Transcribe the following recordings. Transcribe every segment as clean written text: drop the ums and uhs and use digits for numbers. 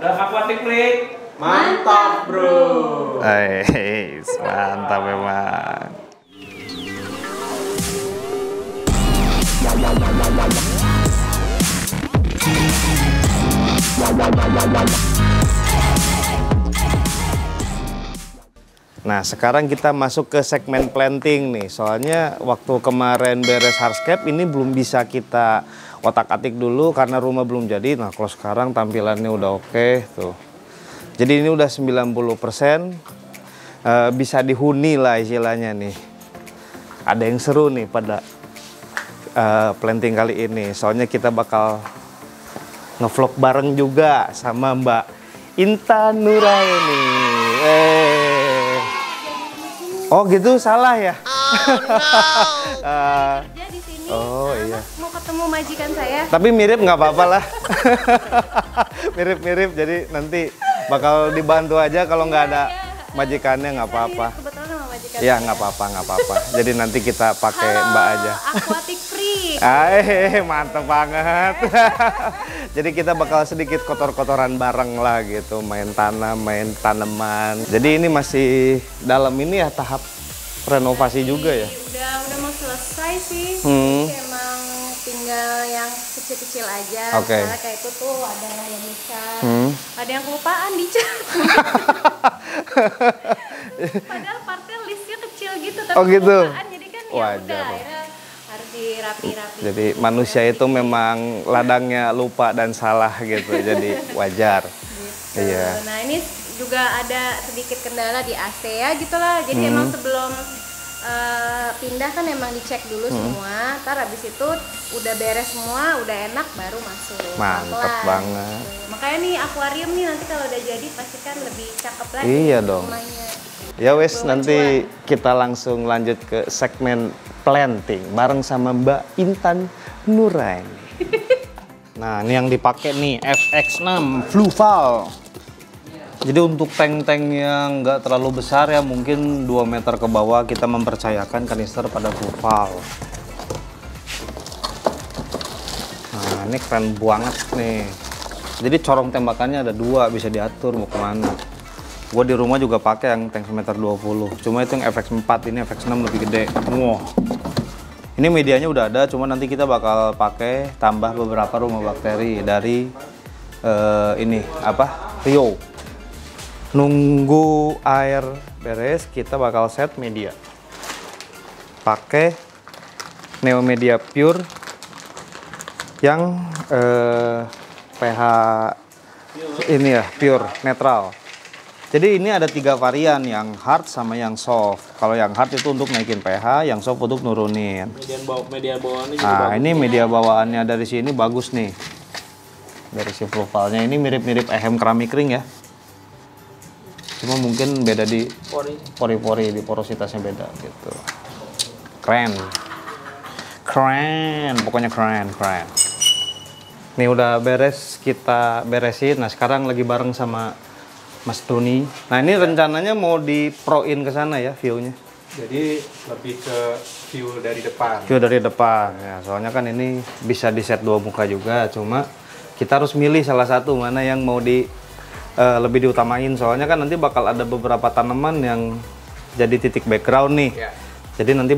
Ada aquatic break. Mantap, bro. Mantap memang. Nah, sekarang kita masuk ke segmen planting nih. Soalnya waktu kemarin beres hardscape ini belum bisa kita otak-atik dulu karena rumah belum jadi. Nah, kalau sekarang tampilannya udah oke tuh. Jadi ini udah 90%, bisa dihuni lah istilahnya nih. Ada yang seru nih pada planting kali ini. Soalnya kita bakal ngevlog bareng juga sama Mbak Intan Nuraini. Oh gitu, salah ya? Kerja di sini. Oh iya. Mau ketemu majikan saya. Tapi mirip nggak apa-apa lah. Mirip-mirip, jadi nanti bakal dibantu aja kalau nggak ada majikannya nggak apa-apa. Kebetulan sama majikan. Ya nggak apa-apa, nggak apa-apa. Jadi nanti kita pakai Mbak aja. Aquatic Freak. Mantep banget. Jadi kita bakal sedikit kotor-kotoran bareng lah gitu, main tanam, main tanaman. Jadi ini masih dalam ini ya tahap renovasi juga ya. Udah mau selesai sih. Jadi emang tinggal yang kecil-kecil aja. Oke. Misalnya kayak itu tuh ada yang dicat, ada yang kelupaan dicat. Padahal partnya listnya kecil gitu, tapi Oh, gitu. kelupaan. Jadi kan ya Wajar. udah akhirnya harus dirapi-rapi. Jadi manusia itu memang ladangnya lupa dan salah gitu, jadi wajar. Gitu. Iya. Nah ini juga ada sedikit kendala di AC ya gitulah. Jadi emang sebelum pindah kan emang dicek dulu semua. Ntar abis itu udah beres semua, udah enak baru masuk. Mantep Pelan-pelan. banget. Gitu. Makanya nih akuarium nih nanti kalau udah jadi pasti kan lebih cakep lagi. Iya dong. Rumahnya. Ya wes, nanti kita langsung lanjut ke segmen planting bareng sama Mbak Intan Nuraini. Nah, ini yang dipakai nih FX6 Fluval. Jadi untuk tank-tank yang nggak terlalu besar ya, mungkin 2 meter ke bawah, kita mempercayakan kanister pada Fluval. Nah, ini keren banget nih. Jadi corong tembakannya ada 2, bisa diatur mau kemana. Gue di rumah juga pakai yang tank 1,20 m. Cuma itu yang FX4, ini FX6 lebih gede. Wow. Ini medianya udah ada, cuma nanti kita bakal pakai tambah beberapa rumah bakteri dari ini apa? Rio. Nunggu air beres, kita bakal set media. Pakai Neo Media Pure yang pH ini ya, pure netral. Jadi ini ada 3 varian, yang hard sama yang soft. Kalau yang hard itu untuk naikin pH, yang soft untuk nurunin. Media bawaannya juga Nah, bagus. ini media bawaannya dari sini bagus nih. Dari si Fluvalnya ini mirip-mirip ehem keramik ring ya. Cuma mungkin beda di pori-pori, di porositasnya beda gitu. Keren. Keren, pokoknya keren. Nih udah beres, kita beresin. Nah, sekarang lagi bareng sama Mas Doni. Nah, ini rencananya mau di-proin ke sana ya view-nya. Jadi lebih ke view dari depan. View dari depan. Ya, soalnya kan ini bisa di set 2 muka juga, cuma kita harus milih salah satu mana yang mau lebih diutamain. Soalnya kan nanti bakal ada beberapa tanaman yang jadi titik background nih. Ya. Jadi nanti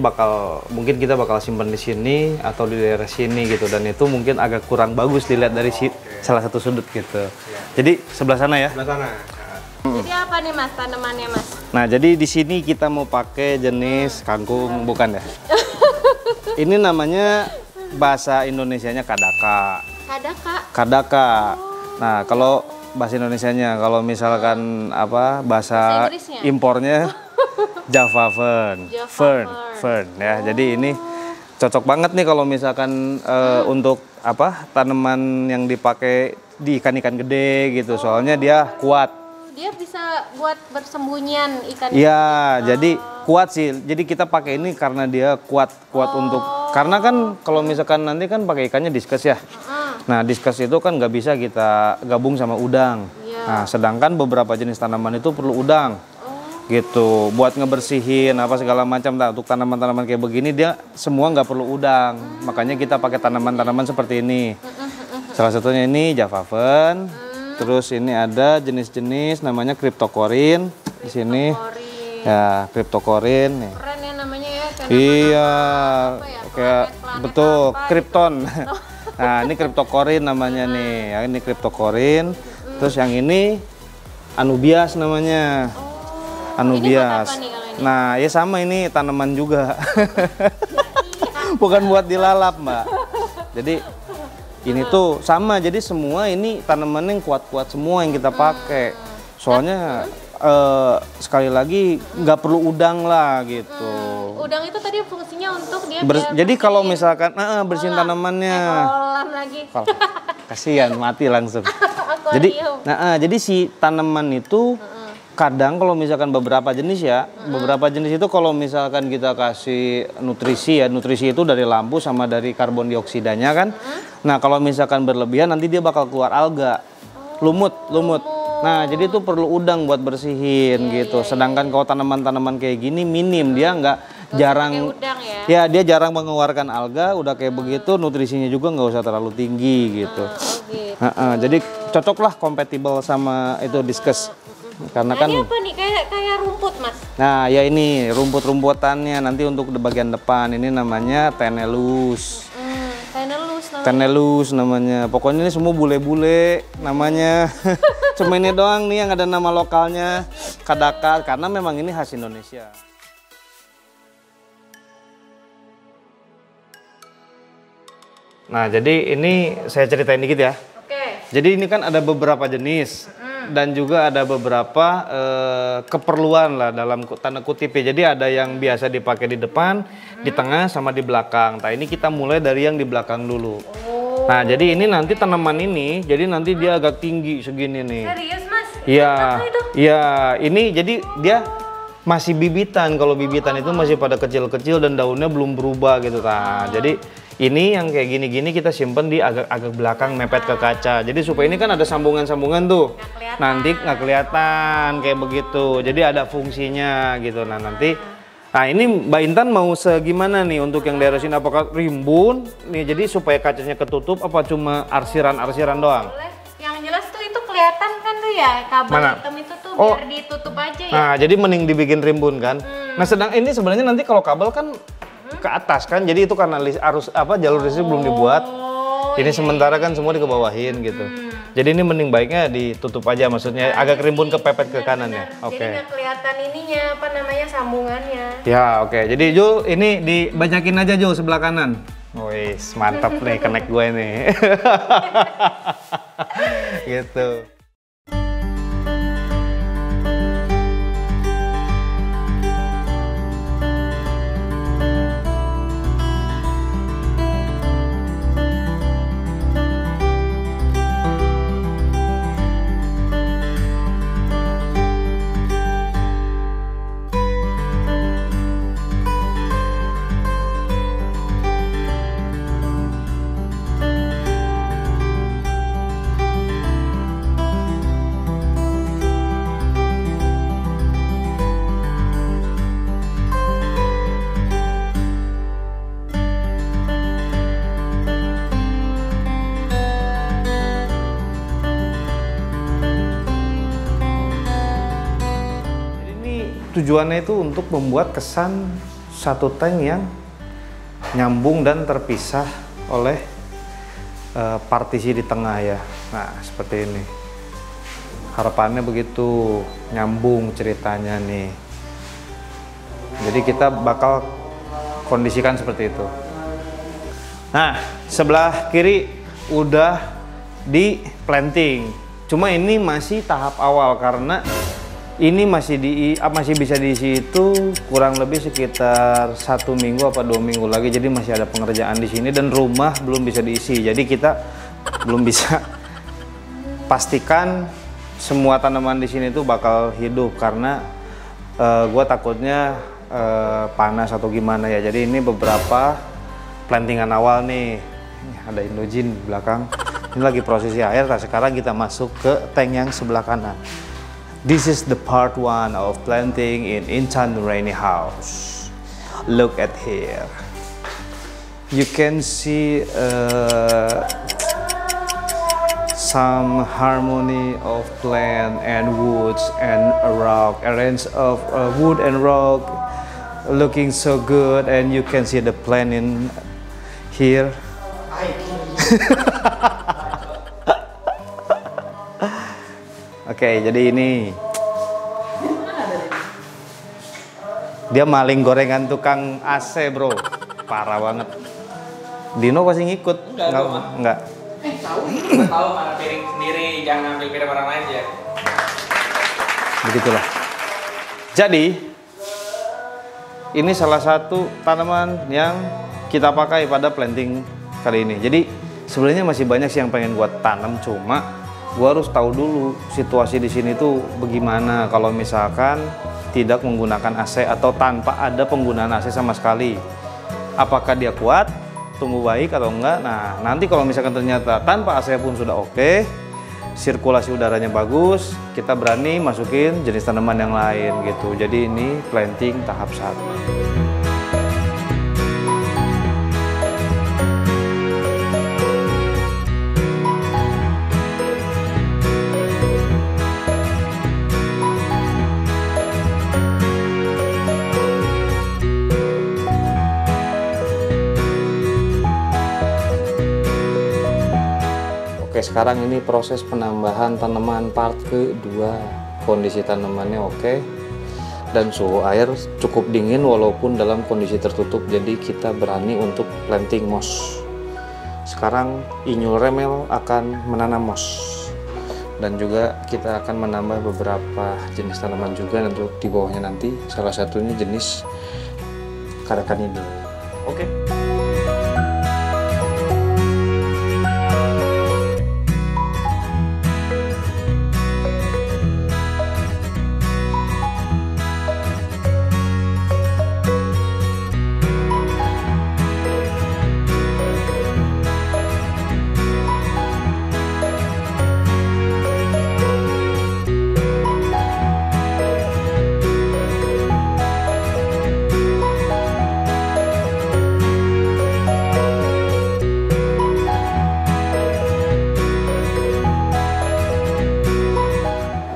mungkin kita bakal simpan di sini atau di daerah sini gitu, dan itu mungkin agak kurang bagus dilihat dari salah satu sudut gitu. Jadi sebelah sana ya. Sebelah sana. Jadi apa nih mas tanamannya mas? Nah, jadi di sini kita mau pakai jenis kangkung, bukan ya? Ini namanya bahasa Indonesianya kadaka. Kadaka. Kadaka. Nah, kalau bahasa Indonesianya, kalau misalkan apa bahasa Inggrisnya? impornya Java Fern. Java Fern ya. Jadi ini cocok banget nih kalau misalkan untuk apa tanaman yang dipakai di ikan-ikan gede gitu. Soalnya dia kuat. Dia bisa buat bersembunyian ikan. Iya, jadi kuat sih. Jadi kita pakai ini karena dia kuat untuk. Karena kan kalau misalkan nanti kan pakai ikannya diskus ya. Nah, diskus itu kan nggak bisa kita gabung sama udang. Iya. Nah, sedangkan beberapa jenis tanaman itu perlu udang. Gitu, buat ngebersihin apa segala macam. Nah, untuk tanaman-tanaman kayak begini dia semua nggak perlu udang. Makanya kita pakai tanaman-tanaman seperti ini. Salah satunya ini Java Fern. Terus ini ada jenis-jenis namanya cryptocurrency di sini. Ya, cryptocurrency nih. Keren ya namanya ya. Iya, kayak planet betul, apa Krypton. Nah, ini cryptocurrency namanya nih. Ya, ini cryptocurrency. Terus yang ini Anubias namanya. Anubias. Ini buat apa nih kalau ini? Nah, ya sama ini tanaman juga. Bukan buat dilalap, Mbak. Jadi ini tuh sama. Jadi semua ini tanaman yang kuat-kuat semua yang kita pakai. Soalnya sekali lagi nggak perlu udang lah gitu. Udang itu tadi fungsinya untuk dia Jadi kalau misalkan bersihin tanamannya. kolam lagi. Kasihan mati langsung. Jadi si tanaman itu kadang kalau misalkan beberapa jenis ya, beberapa jenis itu kalau misalkan kita kasih nutrisi ya, nutrisi itu dari lampu sama dari karbon dioksidanya kan. Nah, kalau misalkan berlebihan nanti dia bakal keluar alga. Lumut. Nah, jadi itu perlu udang buat bersihin gitu. Sedangkan kalau tanaman-tanaman kayak gini minim, dia jarang udang ya. Ya, dia jarang mengeluarkan alga, udah kayak begitu nutrisinya juga nggak usah terlalu tinggi gitu. Gitu. Jadi cocok lah, kompatibel sama itu diskus. Karena kan ini apa nih kayak rumput, Mas? Nah, ya ini rumput-rumputannya nanti untuk di bagian depan ini namanya Tenellus. Tenellus namanya. Pokoknya ini semua bule-bule namanya. Cuma ini doang nih yang ada nama lokalnya, Kadaka, karena memang ini khas Indonesia. Nah, jadi ini saya ceritain dikit ya. Oke. Jadi ini kan ada beberapa jenis dan juga ada beberapa keperluan lah dalam tanda kutip ya. Jadi ada yang biasa dipakai di depan, di tengah, sama di belakang. Nah, ini kita mulai dari yang di belakang dulu. Nah, jadi ini nanti tanaman ini, jadi nanti dia agak tinggi segini nih. Serius, Mas? Iya, Apa itu? iya. Ini jadi dia masih bibitan. Kalau bibitan itu masih pada kecil-kecil dan daunnya belum berubah gitu. Nah, jadi ini yang kayak gini-gini kita simpen di agak belakang mepet ke kaca. Jadi supaya ini kan ada sambungan-sambungan tuh. Nanti nggak kelihatan kayak begitu. Jadi ada fungsinya gitu. Nah, nah ini Mbak Intan mau segimana nih untuk yang daerah sini? Apakah rimbun nih jadi supaya kacanya ketutup apa cuma arsiran-arsiran doang? Boleh. Yang jelas tuh itu kelihatan kan tuh ya kabel hitam itu tuh biar ditutup aja ya. Nah, jadi mending dibikin rimbun kan. Nah, sedang ini sebenarnya nanti kalau kabel kan ke atas kan. Jadi itu karena jalur listrik belum dibuat. Ini sementara kan semua dikebawahin gitu. Jadi ini mending baiknya ditutup aja, maksudnya agak rimbun kepepet ke kanan ya. Oke. Jadi nggak kelihatan ininya apa namanya sambungannya. Ya, oke. Jadi Jul ini dibanyakin aja Jul sebelah kanan. Wis, mantap nih connect gue nih. Gitu. Tujuannya itu untuk membuat kesan satu tank yang nyambung dan terpisah oleh partisi di tengah ya. Nah, seperti ini. Harapannya begitu, nyambung ceritanya nih. Jadi kita bakal kondisikan seperti itu. Nah, sebelah kiri udah di planting. Cuma ini masih tahap awal karena ini masih bisa diisi itu kurang lebih sekitar 1 minggu apa 2 minggu lagi. Jadi masih ada pengerjaan di sini dan rumah belum bisa diisi. Jadi kita belum bisa pastikan semua tanaman di sini tuh bakal hidup karena gue takutnya panas atau gimana ya. Jadi ini beberapa plantingan awal nih. Ada Indojin di belakang. Ini lagi prosesi air. Nah, sekarang kita masuk ke tank yang sebelah kanan. This is the part 1 of planting in Intan Nuraini house. Look at here. You can see some harmony of plant and woods and a rock, a range of wood and rock, looking so good, and you can see the plant in here. Oke, jadi ini dia maling gorengan tukang AC, bro. Parah banget. Dino pasti ngikut. Enggak. Tahu mana piring sendiri, jangan ambil piring orang lain ya. Begitulah. Jadi ini salah satu tanaman yang kita pakai pada planting kali ini. Jadi sebenarnya masih banyak sih yang pengen gua tanam, cuma gua harus tahu dulu situasi di sini tuh bagaimana kalau misalkan tidak menggunakan AC atau tanpa ada penggunaan AC sama sekali. Apakah dia kuat, tumbuh baik atau enggak? Nah, nanti kalau misalkan ternyata tanpa AC pun sudah oke, sirkulasi udaranya bagus, kita berani masukin jenis tanaman yang lain gitu. Jadi ini planting tahap 1. Oke, sekarang ini proses penambahan tanaman part kedua. Kondisi tanamannya oke, dan suhu air cukup dingin walaupun dalam kondisi tertutup, jadi kita berani untuk planting moss. Sekarang Inyul Remel akan menanam moss, dan juga kita akan menambah beberapa jenis tanaman juga untuk di bawahnya nanti. Salah satunya jenis Caracanida. Oke.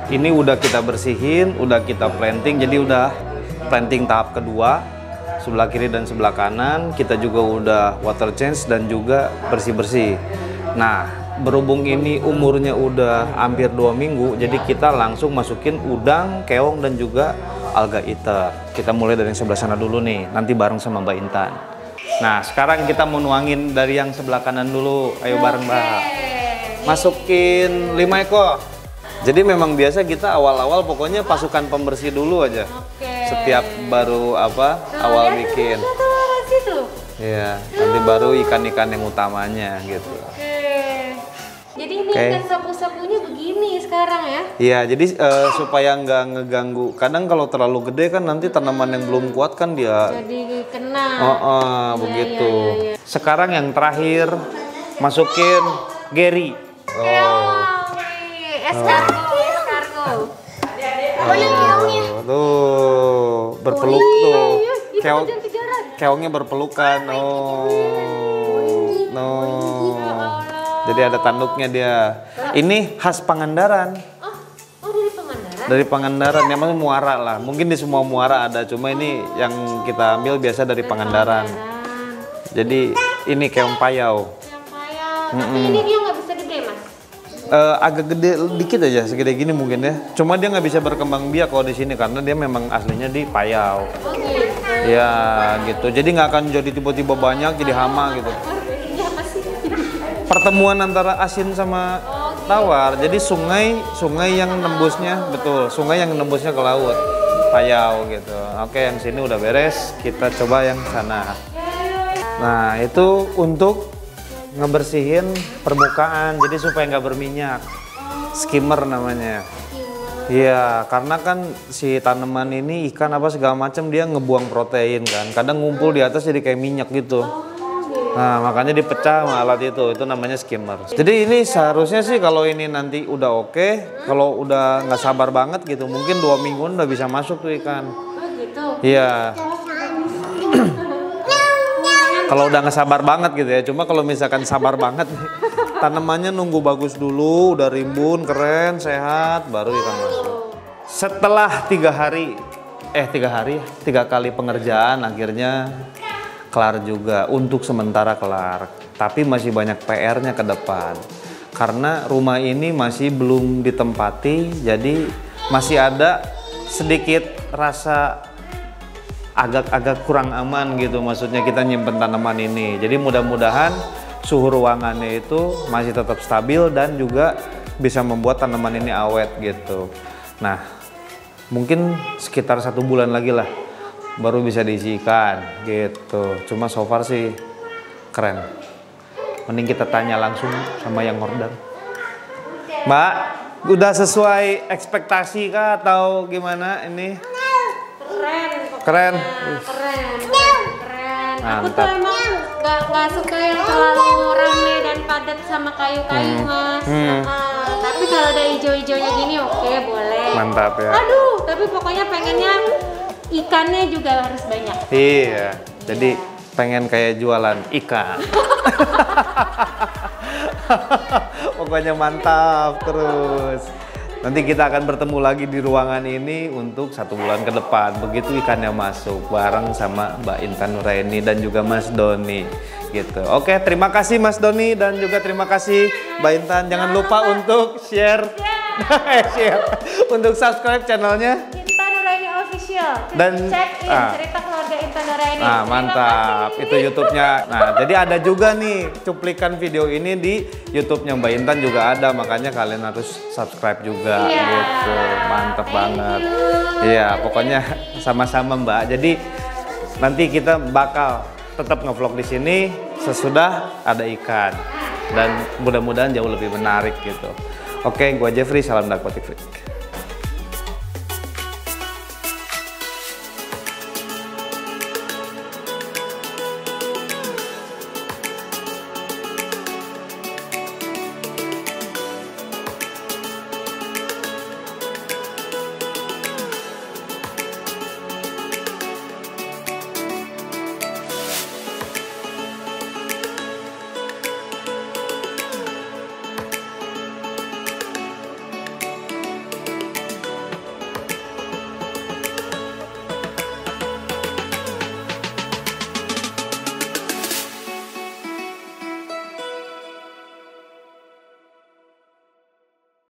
Ini udah kita bersihin, udah kita planting, jadi udah planting tahap kedua, sebelah kiri dan sebelah kanan. Kita juga udah water change dan juga bersih-bersih. Nah, berhubung ini umurnya udah hampir 2 minggu, jadi kita langsung masukin udang, keong, dan juga alga iter. Kita mulai dari yang sebelah sana dulu nih, nanti bareng sama Mbak Intan. Nah, sekarang kita mau nuangin dari yang sebelah kanan dulu. Ayo bareng, Mbak. Masukin 5 ekor. Jadi memang biasa kita awal-awal pokoknya pasukan pembersih dulu aja. Setiap baru awal bikin. Iya, nanti baru ikan-ikan yang utamanya gitu. Jadi ini ikan sapu-sapunya begini sekarang ya? Iya, jadi supaya nggak ngeganggu. Kadang kalau terlalu gede kan nanti tanaman yang belum kuat kan dia jadi kena. Begitu. Sekarang yang terakhir masukin Gary. Escargot. Tuh, berpeluk tuh. Keongnya berpelukan. Jadi ada tanduknya dia. Ini khas Pangandaran. Dari Pangandaran? Dari Pangandaran, yang mana muara lah. Mungkin di semua muara ada, cuma ini yang kita ambil biasa dari Pangandaran. Jadi ini keong payau. Tapi ini dia nggak bisa gede, Mas? Agak gede dikit aja, segede gini mungkin ya. Cuma dia nggak bisa berkembang biak kalau di sini karena dia memang aslinya di payau. Ya gitu. Jadi nggak akan jadi tiba-tiba banyak jadi hama gitu. Pertemuan antara asin sama tawar. Jadi sungai yang nembusnya, betul, sungai yang nembusnya ke laut, payau gitu. Oke, yang sini udah beres. Kita coba yang sana. Nah, itu untuk ngebersihin permukaan, jadi supaya nggak berminyak. Skimmer namanya. Iya, karena kan si tanaman ini ikan apa segala macam dia ngebuang protein kan. Kadang ngumpul di atas jadi kayak minyak gitu. Nah, makanya dipecah sama alat itu namanya skimmer. Jadi ini seharusnya sih kalau ini nanti udah oke, kalau udah nggak sabar banget gitu, mungkin 2 mingguan udah bisa masuk tuh ikan. Iya. Kalau udah nggak sabar banget gitu ya, cuma kalau misalkan sabar banget Tanamannya nunggu bagus dulu, udah rimbun, keren, sehat, baru ikan masuk. Setelah 3 kali pengerjaan akhirnya kelar juga, untuk sementara kelar. Tapi masih banyak PR-nya ke depan. Karena rumah ini masih belum ditempati, jadi masih ada sedikit rasa agak kurang aman gitu, maksudnya kita nyimpen tanaman ini. Jadi mudah-mudahan suhu ruangannya itu masih tetap stabil dan juga bisa membuat tanaman ini awet gitu. Nah, mungkin sekitar 1 bulan lagi lah baru bisa diisi ikan gitu. Cuma so far sih keren. Mending kita tanya langsung sama yang order. Mbak, udah sesuai ekspektasi kah atau gimana ini? Keren. Aku tuh Mantap. emang nggak suka yang terlalu rame dan padat sama kayu-kayu, Mas. Tapi kalau ada hijau-hijaunya gini, oke, boleh. Mantap ya. Aduh, tapi pokoknya pengennya ikannya juga harus banyak. Iya, jadi pengen kayak jualan ikan. Pokoknya mantap terus. Nanti kita akan bertemu lagi di ruangan ini untuk 1 bulan ke depan. Begitu ikannya masuk bareng sama Mbak Intan Nuraini dan juga Mas Doni gitu. Oke, terima kasih Mas Doni dan juga terima kasih Mbak Intan. Jangan lupa untuk share, untuk subscribe channelnya. Intan Nuraini Official. Dan Check in cerita keluarga Intan Nuraini. Nah, mantap. Itu YouTube-nya. Nah, jadi ada juga nih cuplikan video ini di YouTube-nya Mbak Intan juga ada, makanya kalian harus subscribe juga gitu. Mantap banget. Iya, pokoknya sama-sama Mbak. Jadi nanti kita bakal tetap ngevlog di sini sesudah ada ikan dan mudah-mudahan jauh lebih menarik gitu. Oke, gua Jeffrey, salam Aquatic Freak.